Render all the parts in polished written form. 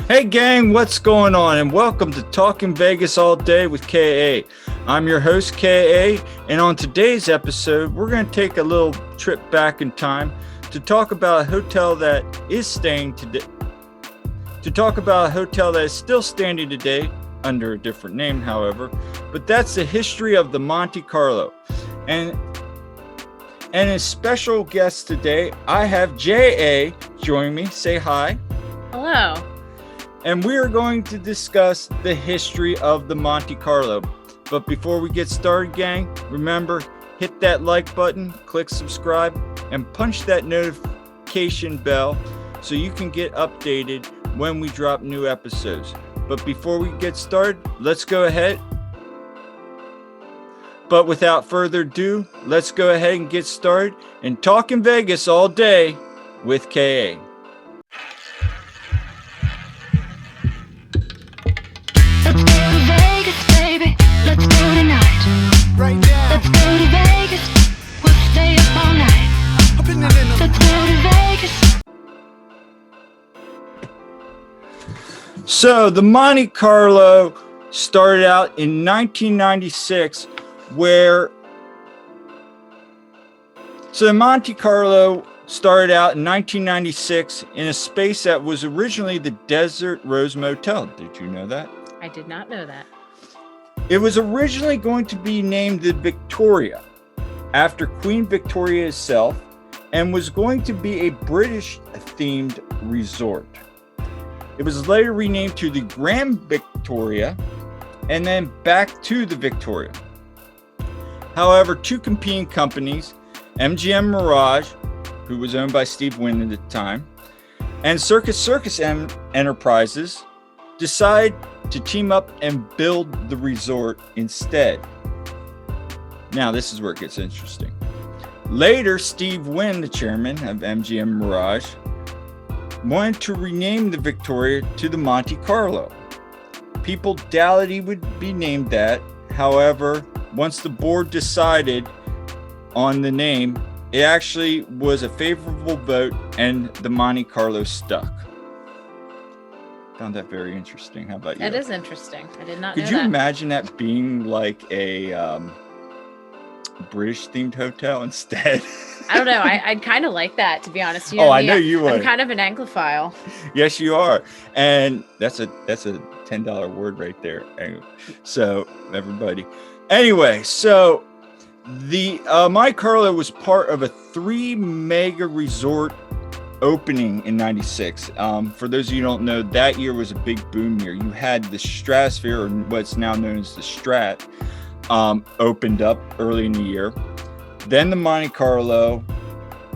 Hey gang, what's going on? And welcome to Talking Vegas All Day with KA. I'm your host KA, and on today's episode, we're going to take a little trip back in time to talk about a hotel that is staying today. To talk about a hotel that is still standing today, under a different name, however, but that's the history of the Monte Carlo. And as special guest today, I have JA joining me. Say hi. Hello. And we are going to discuss the history of the Monte Carlo. But before we get started, gang, remember, hit that like button, click subscribe, and punch that notification bell so you can get updated when we drop new episodes. But before we get started, let's go ahead. But without further ado, let's go ahead and get started and talk in Vegas all day with KA. Let's go to Vegas, baby. Let's go tonight. Right now. Let's go to Vegas. We'll stay up all night. Let's go to Vegas. So the Monte Carlo started out in 1996, the Monte Carlo started out in 1996 in a space that was originally the Desert Rose Motel. Did you know that? I did not know that. It was originally going to be named the Victoria, after Queen Victoria herself, and was going to be a British-themed resort. It was later renamed to the Grand Victoria, and then back to the Victoria. However, two competing companies, MGM Mirage, who was owned by Steve Wynn at the time, and Circus Enterprises, decided to team up and build the resort instead. Now, this is where it gets interesting. Later, Steve Wynn, the chairman of MGM Mirage, wanted to rename the Victoria to the Monte Carlo. People doubted he would be named that. However, once the board decided on the name, it actually was a favorable vote and the Monte Carlo stuck. Found that very interesting. How about you? That is interesting. I did not know Could you that. imagine that being like a British themed hotel instead? I don't know. I'd kind of like that, to be honest. You Oh, know I me, know you would. I'm kind of an Anglophile. Yes, you are. And that's a $10 word right there. So everybody. Anyway, so the Monte Carlo was part of a 3 mega resort opening in 96. For those of you who don't know, that year was a big boom year. You had the Stratosphere, or what's now known as the Strat, opened up early in the year. Then the Monte Carlo,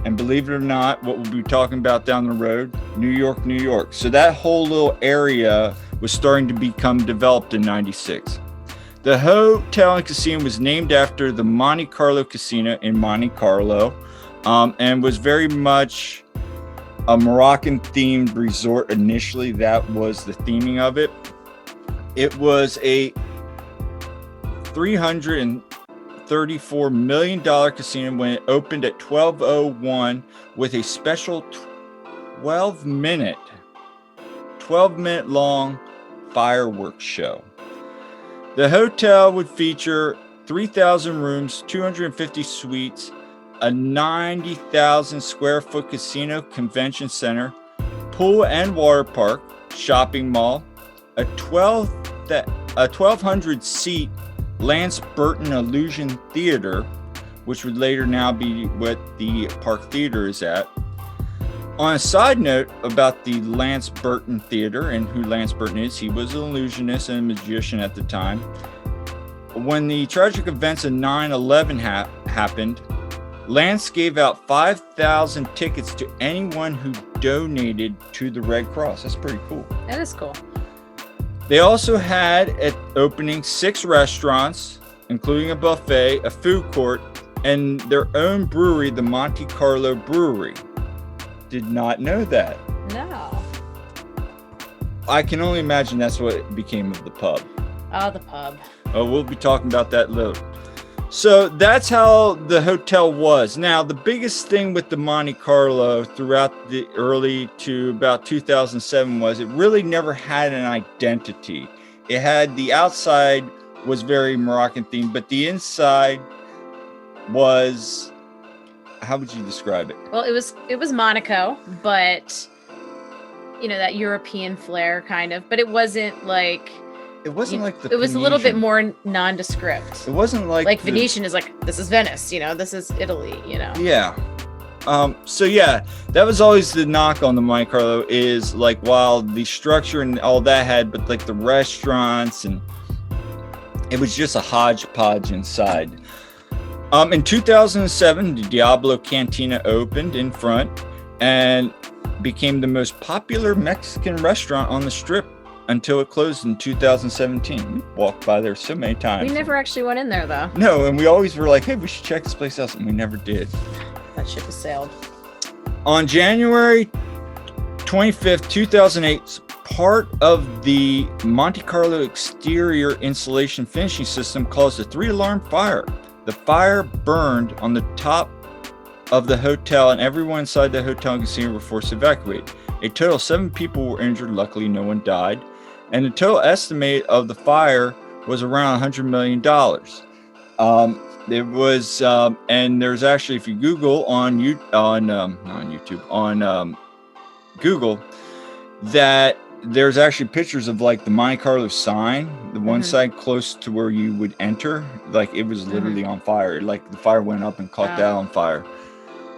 and believe it or not, what we'll be talking about down the road, New York, New York. So that whole little area was starting to become developed in 96. The hotel and casino was named after the Monte Carlo Casino in Monte Carlo, and was very much a Moroccan-themed resort initially. That was the theming of it. It was a $334 million casino when it opened at 12:01 with a special 12-minute long fireworks show. The hotel would feature 3,000 rooms, 250 suites, a 90,000 square foot casino convention center, pool and water park, shopping mall, a 1,200 seat Lance Burton Illusion Theater, which would later now be what the Park Theater is at. On a side note about the Lance Burton Theater and who Lance Burton is, he was an illusionist and a magician at the time. When the tragic events of 9/11 happened, Lance gave out 5,000 tickets to anyone who donated to the Red Cross. That's pretty cool. That is cool. They also had at opening 6 restaurants, including a buffet, a food court, and their own brewery, the Monte Carlo Brewery. Did not know that. No. I can only imagine that's what became of the pub. Oh, the pub. Oh, we'll be talking about that later. So that's how the hotel was. Now, the biggest thing with the Monte Carlo throughout the early to about 2007 was it really never had an identity. It had the outside was very Moroccan themed, but the inside was, how would you describe it? Well, it was Monaco, but that European flair kind of, but it wasn't like It wasn't like the it was a little bit Venetian. more nondescript. It wasn't like the- Venetian is like, this is Venice, this is Italy, Yeah. So yeah, that was always the knock on the Monte Carlo is like while the structure and all that had, but like the restaurants and it was just a hodgepodge inside. In 2007, the Diablo Cantina opened in front and became the most popular Mexican restaurant on the Strip until it closed in 2017. We walked by there so many times. We never actually went in there though. No, and we always were like, hey, we should check this place out, and we never did. That ship has sailed. On January 25th, 2008, part of the Monte Carlo exterior insulation finishing system caused a 3-alarm fire. The fire burned on the top of the hotel, and everyone inside the hotel and casino were forced to evacuate. A total of 7 people were injured. Luckily, no one died. And the total estimate of the fire was around $100 million. It was, and there's actually, if you Google on Google, that there's actually pictures of like the Monte Carlo sign, the one side close to where you would enter, like it was literally on fire. Like the fire went up and caught that on fire.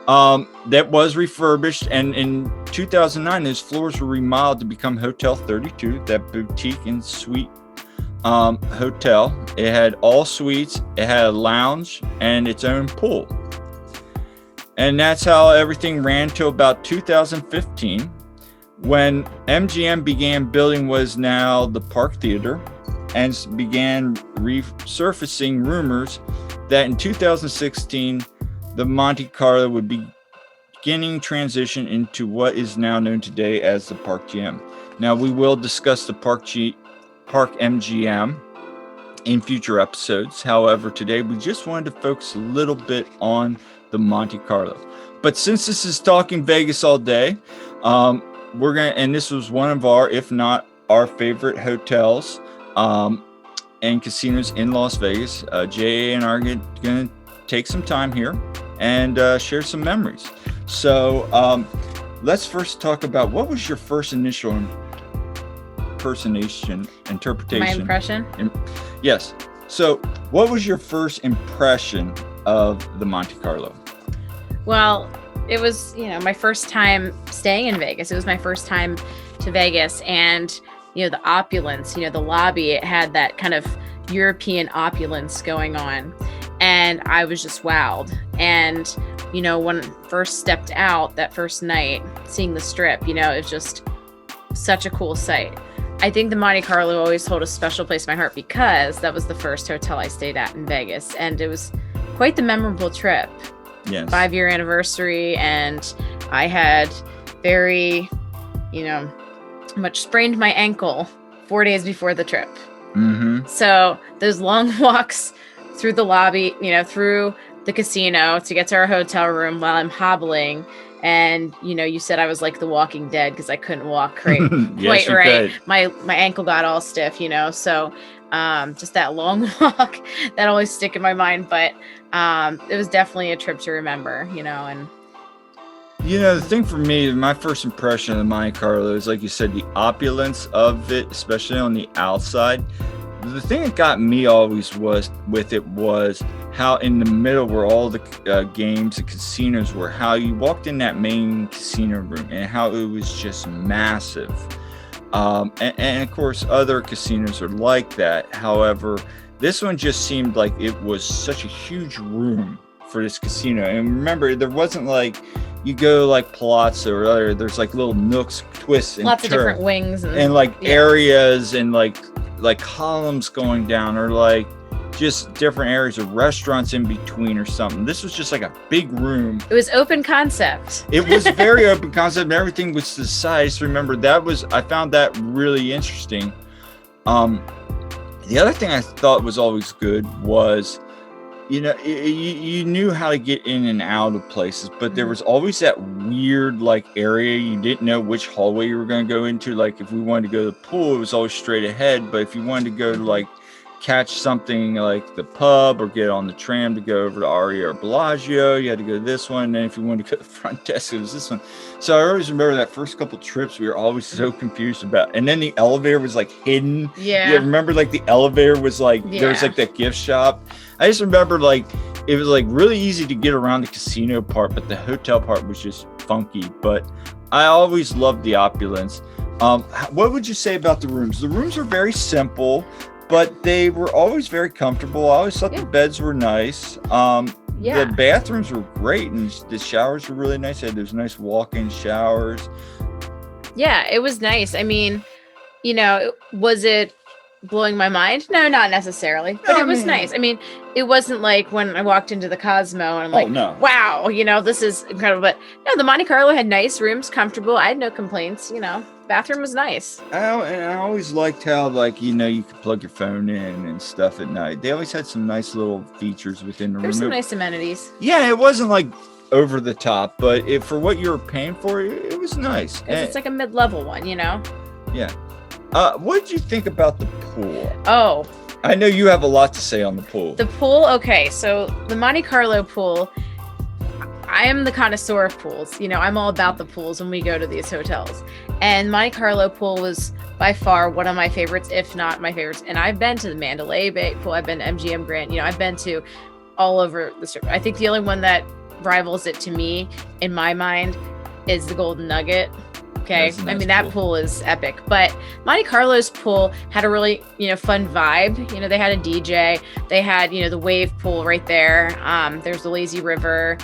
That was refurbished, and in 2009, those floors were remodeled to become Hotel 32, that boutique and suite hotel. It had all suites, it had a lounge, and its own pool. And that's how everything ran till about 2015, when MGM began building what is now the Park Theater, and began resurfacing rumors that in 2016, the Monte Carlo would be beginning transition into what is now known today as the Park GM. Now, we will discuss the Park MGM in future episodes. However, today we just wanted to focus a little bit on the Monte Carlo. But since this is Talking Vegas all day, we're gonna, and this was one of our, if not our favorite hotels and casinos in Las Vegas. JA and I are gonna take some time here and share some memories. So let's first talk about, what was your first initial interpretation? My impression? Yes. So what was your first impression of the Monte Carlo? Well, it was, my first time staying in Vegas. It was my first time to Vegas, and, the opulence, the lobby, it had that kind of European opulence going on. And I was just wowed. And, when I first stepped out that first night, seeing the Strip, it was just such a cool sight. I think the Monte Carlo always hold a special place in my heart because that was the first hotel I stayed at in Vegas. And it was quite the memorable trip. Yes. 5-year anniversary. And I had very, much sprained my ankle 4 days before the trip. Mm-hmm. So those long walks through the lobby, through the casino to get to our hotel room while I'm hobbling. And, you said I was like the Walking Dead because I couldn't walk quite Yes, right. could. My ankle got all stiff, so just that long walk that always stick in my mind. But it was definitely a trip to remember, and the thing for me, my first impression of the Monte Carlo is, like you said, the opulence of it, especially on the outside. The thing that got me always was how in the middle where all the games and casinos were, how you walked in that main casino room and how it was just massive. And of course, other casinos are like that. However, this one just seemed like it was such a huge room for this casino. And remember, there wasn't like, you go like Palazzo or other, there's like little nooks, twists, and lots of turns, different wings and like areas and like columns going down, or like just different areas of restaurants in between or something. This was just like a big room. It was open concept. It was very open concept, and everything was the size. Remember, I found that really interesting. The other thing I thought was always good was you knew how to get in and out of places, but there Mhm. was always that weird like area you didn't know which hallway you were going to go into. Like if we wanted to go to the pool, it was always straight ahead. But if you wanted to go to like catch something like the pub or get on the tram to go over to Aria or Bellagio, you had to go to this one. And then if you wanted to go to the front desk, it was this one. So I always remember that first couple trips we were always so confused about. And then the elevator was like hidden. Yeah. Yeah, remember like the elevator was like there was Yeah. like that gift shop. I just remember like it was like really easy to get around the casino part, but the hotel part was just funky. But I always loved the opulence. What would you say about the rooms? The rooms were very simple, but they were always very comfortable. I always thought Yeah. the beds were nice. Yeah. The bathrooms were great, and the showers were really nice. They had those nice walk-in showers. Yeah, it was nice. I mean, was it blowing my mind? No, not necessarily, but No, it was I mean- nice. I mean, it wasn't like when I walked into the Cosmo and I'm like, no. wow, this is incredible. But no, the Monte Carlo had nice rooms, comfortable. I had no complaints. Bathroom was nice. I always liked how, like, you could plug your phone in and stuff at night. They always had some nice little features within the There's room. some nice amenities. Yeah, it wasn't like over the top, but for what you were paying for, it was nice. Because it's like a mid-level one, Yeah. What did you think about the pool? Oh, I know you have a lot to say on the pool. the pool. Okay, so the Monte Carlo pool. I am the connoisseur of pools. I'm all about the pools when we go to these hotels. And Monte Carlo pool was by far one of my favorites, if not my favorites. And I've been to the Mandalay Bay pool. I've been to MGM Grand. I've been to all over the strip. I think the only one that rivals it to me, in my mind, is the Golden Nugget. Okay. That's a I mean, nice that pool. pool is epic. But Monte Carlo's pool had a really, fun vibe. They had a DJ. They had, the wave pool right there. There's the lazy river.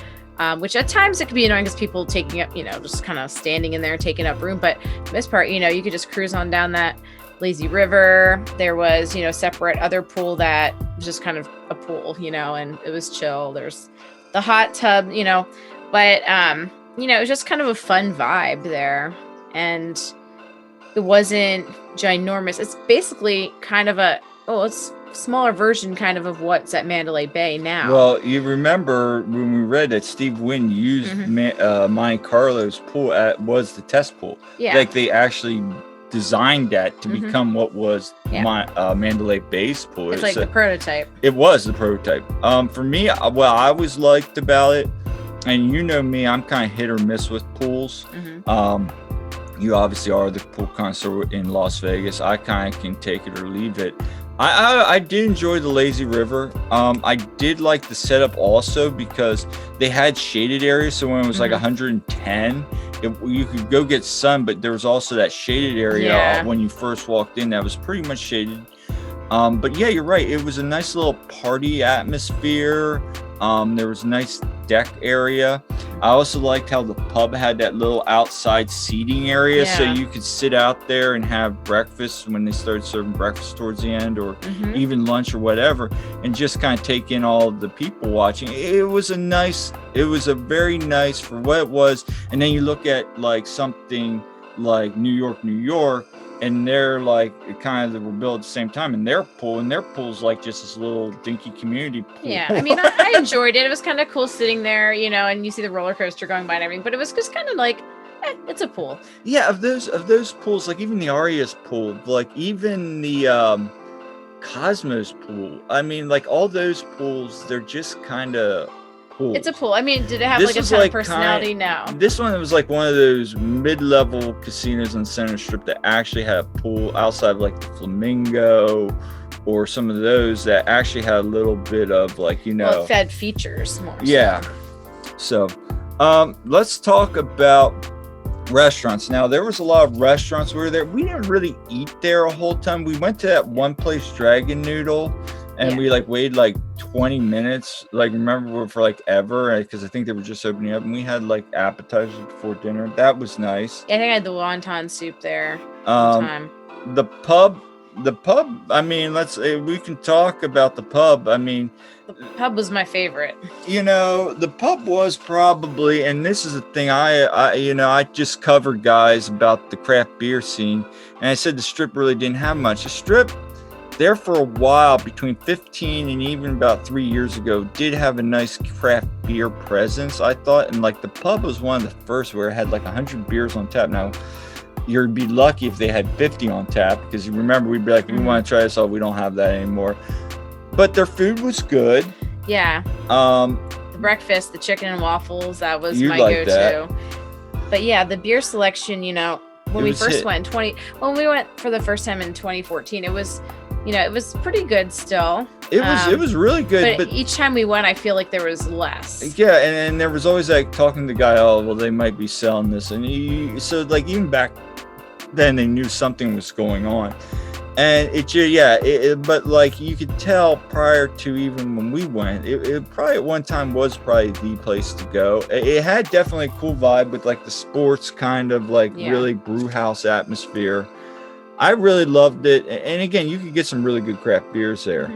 Which at times it could be annoying because people taking up, just kind of standing in there and taking up room. But for this part, you could just cruise on down that lazy river. There was, separate other pool that was just kind of a pool, and it was chill. There's the hot tub, but, it was just kind of a fun vibe there. And it wasn't ginormous. It's basically kind of it's smaller version kind of what's at Mandalay Bay now. Well, you remember when we read that Steve Wynn used Monte Carlo's pool was the test pool. Yeah. Like they actually designed that to Mhm. become what was Yeah. Mandalay Bay's pool. It's like the prototype. It was the prototype. For me, what I always liked about it, and me, I'm kind of hit or miss with pools. Mhm. You obviously are the pool connoisseur in Las Vegas. I kind of can take it or leave it. I did enjoy the lazy river. I did like the setup also because they had shaded areas. So when it was like 110, you could go get sun, but there was also that shaded area Yeah. when you first walked in that was pretty much shaded. But yeah, you're right. It was a nice little party atmosphere. There was a nice deck area. I also liked how the pub had that little outside seating area, so Yeah. you could sit out there and have breakfast when they started serving breakfast towards the end, or Mhm. even lunch or whatever, and just kind of take in all of the people watching. It was a very nice for what it was. And then you look at like something like New York, and they're like they were built at the same time, and their pool's like just this little dinky community pool. Yeah, I mean, I enjoyed it. It was kind of cool sitting there, and you see the roller coaster going by and everything. But it was just kind of like, it's a pool. Yeah, of those pools, like even the Arias pool, like even the Cosmos pool. I mean, like all those pools, they're just kind of pools. It's a pool. I mean, did it have This like a was ton like of personality? No. This one was like one of those mid-level casinos on Center Strip that actually had a pool outside of like the Flamingo or some of those that actually had a little bit of like, Well, it fed features more. Yeah. So, let's talk about restaurants. Now, there was a lot of restaurants. We were there. We didn't really eat there a whole time. We went to that one place, Dragon Noodle, and Yeah. we like waited like 20 minutes. Like, remember for like ever, because I think they were just opening up, and we had like appetizers before dinner. That was nice. I think I had the wonton soup there. One time. The pub. I mean, we can talk about the pub. I mean, The pub was my favorite. the pub was probably, and this is the thing I just covered guys about the craft beer scene, and I said the strip really didn't have much. The strip, there for a while, between 15 and even about 3 years ago, did have a nice craft beer presence, I thought. And like the pub was one of the first where it had like 100 beers on tap. Now, you'd be lucky if they had 50 on tap, because you remember we'd be like, we want to try this, we don't have that anymore. But their food was good. Yeah. The breakfast, the chicken and waffles, that was my like go-to. that. But yeah, the beer selection, you know, when we first went when we went for the first time in 2014, it was, you know, it was pretty good still. It was really good. But each time we went, I feel like there was less. Yeah, and there was always like talking to the guy, oh, well, they might be selling this. And so like even back then they knew something was going on. And but like you could tell prior to even when we went, it probably at one time was probably the place to go. It had definitely a cool vibe with like the sports kind of like really brew house atmosphere. I really loved it. And again, you could get some really good craft beers there.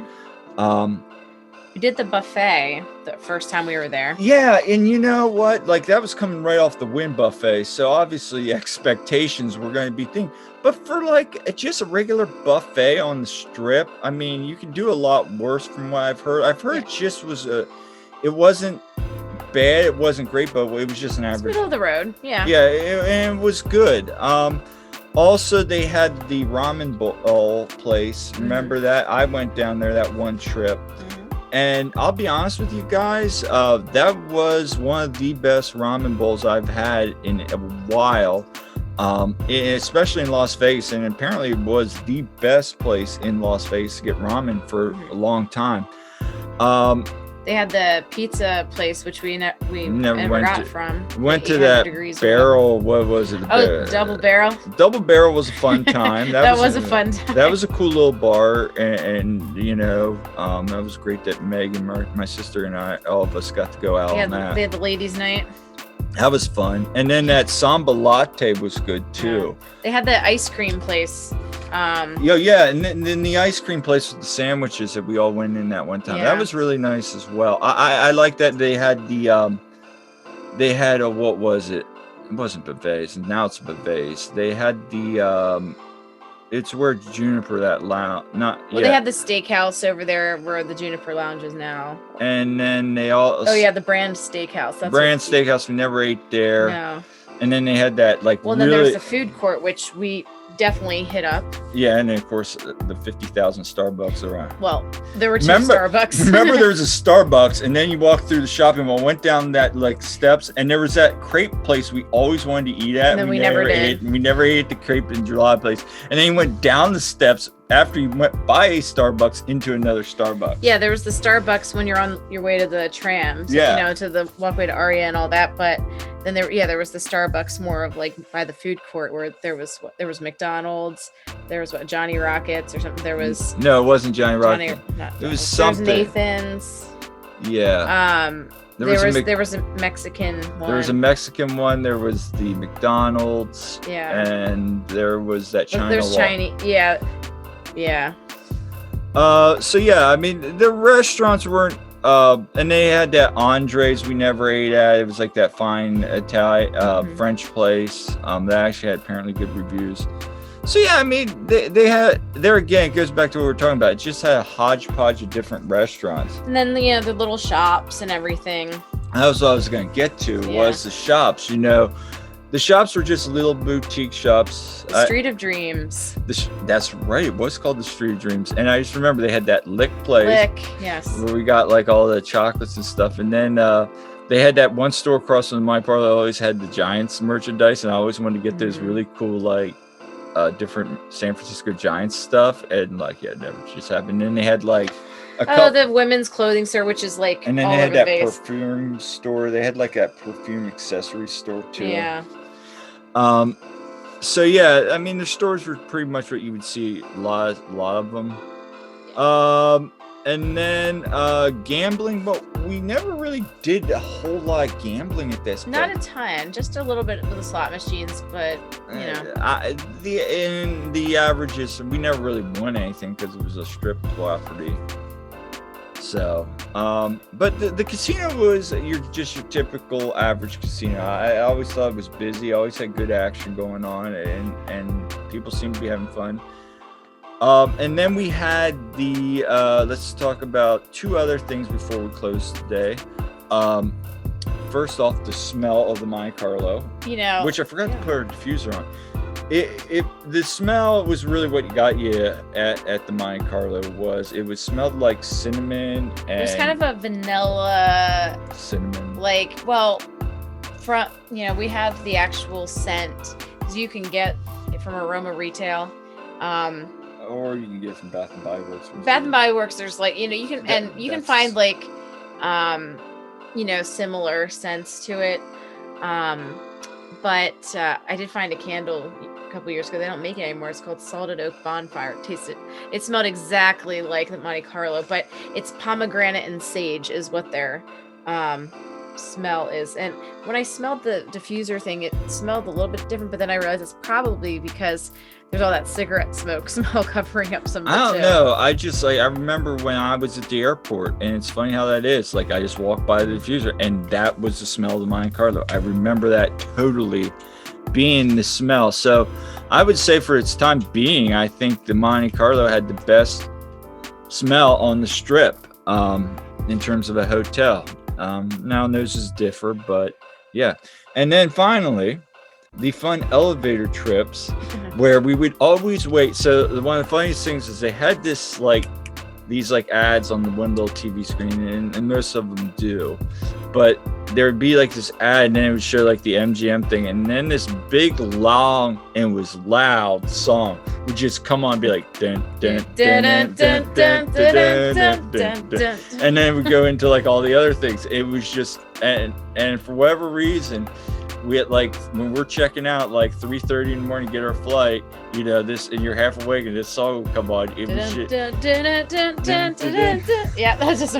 We did the buffet the first time we were there. Yeah, and you know what? Like that was coming right off the Wynn buffet, so obviously expectations were going to be things. But for like just a regular buffet on the strip, I mean, you can do a lot worse from what I've heard. I've heard it just was it wasn't bad, it wasn't great, but it was just an average. Middle of the road, yeah. Yeah, and it was good. Also, they had the ramen bowl place. Remember that? I went down there that one trip. And I'll be honest with you guys, that was one of the best ramen bowls I've had in a while, especially in Las Vegas. And apparently it was the best place in Las Vegas to get ramen for a long time. They had the pizza place, which we never got from. Went to that barrel. What was it? Double Barrel. Double Barrel was a fun time. That was a fun time. That was a cool little bar, and you know, that was great that Meg and my sister and I, all of us, got to go out on that. They had the ladies' night. That was fun, and then that Samba Latte was good too. Yeah. They had the ice cream place. And then the ice cream place with the sandwiches that we all went in that one time. That was really nice as well. I like that they had what was it? It wasn't bevets, and now it's bevets. They had the it's where Juniper that lounge they had the steakhouse over there where the Juniper Lounge is now. And then they all the Brand Steakhouse. That's Brand Steakhouse. We never ate there. No. And then they had that like then there was the food court, which we definitely hit up. Yeah, and then of course the 50,000 Starbucks around. Well, there were two Starbucks. Remember there was a Starbucks, and then you walked through the shopping mall, went down that like steps, and there was that crepe place we always wanted to eat at. And then we never did. We never ate the crepe and gelada place. And then you went down the steps after you went by a Starbucks into another Starbucks. Yeah, there was the Starbucks when you're on your way to the trams, you know, to the walkway to Aria and all that, but then there was the Starbucks more of like by the food court where there was McDonald's, there was Johnny Rockets or something. No, it wasn't Johnny Rockets. It was something. There was Nathan's. Yeah. There was a Mexican one. There was a Mexican one. There was the McDonald's. Yeah. And there was that China. There's Chinese. Yeah. Yeah. So yeah, I mean the restaurants weren't and they had that Andres we never ate at. It was like that fine Italian French place that actually had apparently good reviews. So yeah, I mean they had there again, it goes back to what we were talking about. It just had a hodgepodge of different restaurants. And then the little shops and everything. That was what I was gonna get to, was the shops, you know. The shops were just little boutique shops. The Street of Dreams. That's right. It was called the Street of Dreams. And I just remember they had that Lick place. Lick, yes. Where we got like all the chocolates and stuff. And then they had that one store across from my parlor that always had the Giants merchandise. And I always wanted to get those really cool, like, different San Francisco Giants stuff. And like, it never just happened. And then they had like the women's clothing store, which is like and then all they had over that Vegas. perfume store. They had like that perfume accessory store too. Yeah. So yeah, I mean the stores were pretty much what you would see a lot of them. And then gambling, but we never really did a whole lot of gambling at this point. Not a ton, just a little bit with the slot machines, but you know. The averages, we never really won anything because it was a strip property. So, but the casino was your typical average casino. I always thought it was busy. Always had good action going on, and people seemed to be having fun. And then we had the let's talk about two other things before we close today. First off, the smell of the Monte Carlo, which I forgot to put a diffuser on. The smell was really what got you at the Monte Carlo. It smelled like cinnamon, and there's kind of a vanilla cinnamon, we have the actual scent, so you can get it from Aroma Retail, or you can get it from Bath and Body Works. Bath and Body Works, there's you can find similar scents to it, but I did find a candle a couple years ago. They don't make it anymore. It's called Salted Oak Bonfire. It smelled exactly like the Monte Carlo, but it's pomegranate and sage is what their smell is. And when I smelled the diffuser thing, it smelled a little bit different, but then I realized it's probably because there's all that cigarette smoke smell covering up some of it. I don't know. I remember when I was at the airport, and it's funny how that is. I just walked by the diffuser, and that was the smell of the Monte Carlo. I remember that totally being the smell. So I would say for its time being, I think the Monte Carlo had the best smell on the Strip in terms of a hotel. Now noses differ, but yeah. And then finally, the fun elevator trips where we would always wait. So one of the funniest things is they had this these ads on the one little TV screen, and most of them do, but there would be this ad, and then it would show the MGM thing, and then this big long and was loud song would just come on and be dun, dun, dun, dun, dun, dun, dun, dun, dun, and then we go into all the other things. It was just and for whatever reason, we had when we're checking out 3:30 in the morning to get our flight, this, and you're half awake and this song will come on. It was shit. Yeah, that's just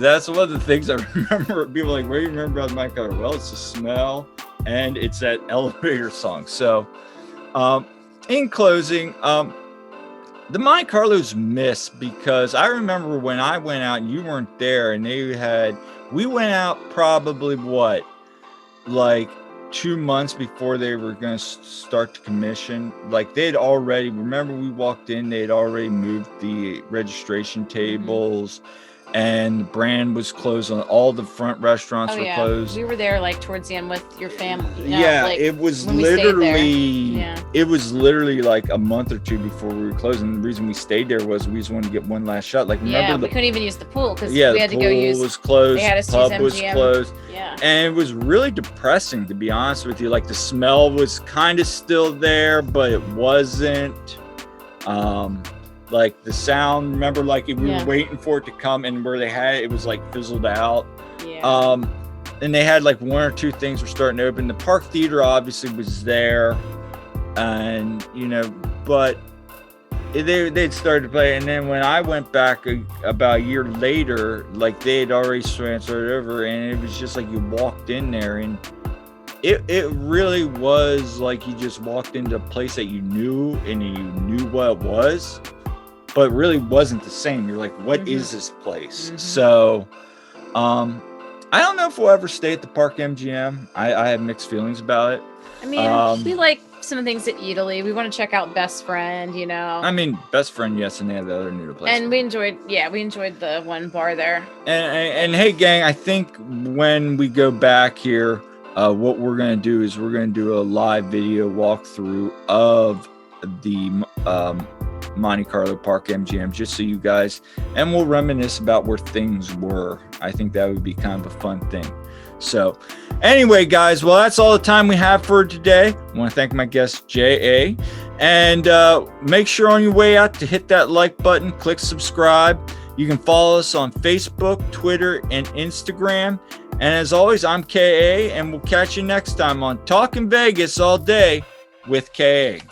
that's one of the things I remember. People what do you remember about the Monte Carlo? Well, it's the smell and it's that elevator song. So in closing, the Monte Carlo's missed because I remember when I went out and you weren't there, and we went out probably 2 months before they were going to start to commission. They'd already, remember we walked in, they'd already moved the registration tables, and the brand was closed on all the front restaurants were closed. We were there towards the end with your family. It was literally a month or two before we were closing. And the reason we stayed there was we just wanted to get one last shot. We couldn't even use the pool because we had to go use. The pool was closed. They had us pub use was MGM. closed. Yeah. And it was really depressing, to be honest with you. The smell was kind of still there, but it wasn't. The sound, remember, we were waiting for it to come, and where they had it was fizzled out. Yeah. And they had one or two things were starting to open. The Park Theater obviously was there, and but they'd started to play. And then when I went back about a year later, they had already transferred over, and it was just you walked in there, and it really was you just walked into a place that you knew, and you knew what it was, but it really wasn't the same. You're what is this place? So I don't know if we'll ever stay at the Park MGM. I have mixed feelings about it. I mean, we like some of the things at Italy. We want to check out Best Friend, I mean, Best Friend, yes, and they have the other noodle place. And we enjoyed the one bar there. And hey, gang, I think when we go back here, what we're going to do is we're going to do a live video walkthrough of the Monte Carlo Park MGM, just so you guys, and we'll reminisce about where things were. I think that would be kind of a fun thing. So anyway, guys, well, that's all the time we have for today. I want to thank my guest, J.A. And make sure on your way out to hit that like button, click subscribe. You can follow us on Facebook, Twitter, and Instagram. And as always, I'm K.A., and we'll catch you next time on Talkin' Vegas All Day with K.A.